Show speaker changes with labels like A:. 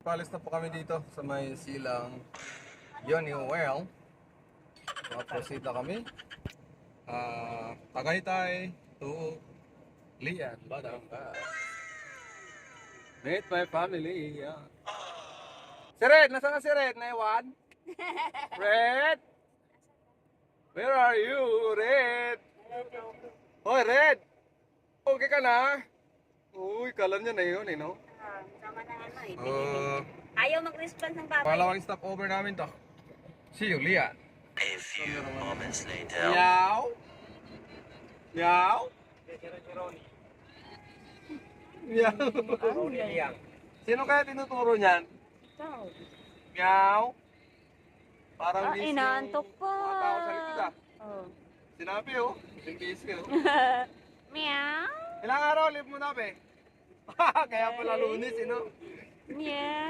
A: Palis na po kami dito sa may silang Yoniwell. Proceed na kami. Tagaytay to Lian, Batangas. Meet my family. Yeah. Si Red! Nasaan na si Red? Naiwan? Red! Where are you, Red? Hoy, Red! Okay ka na? Uy, kalan niya na yun, eh, no?
B: Sama na ano eh. Ayaw mag-response ng babay.
A: Palawang stopover namin to. See you, Lian.
C: A few moments later.
A: Meow? Meow? Meow? Sino kaya tinuturo niyan?
B: Ikaw.
A: Meow? Parang busy yung
B: inaantok pa.
A: mga tao sa likod ah.
B: Oh.
A: Sinabi oh, busy oh.
B: Meow.
A: Ilang araw live mo na be? Kaya pala Lunes, no?
B: Meow.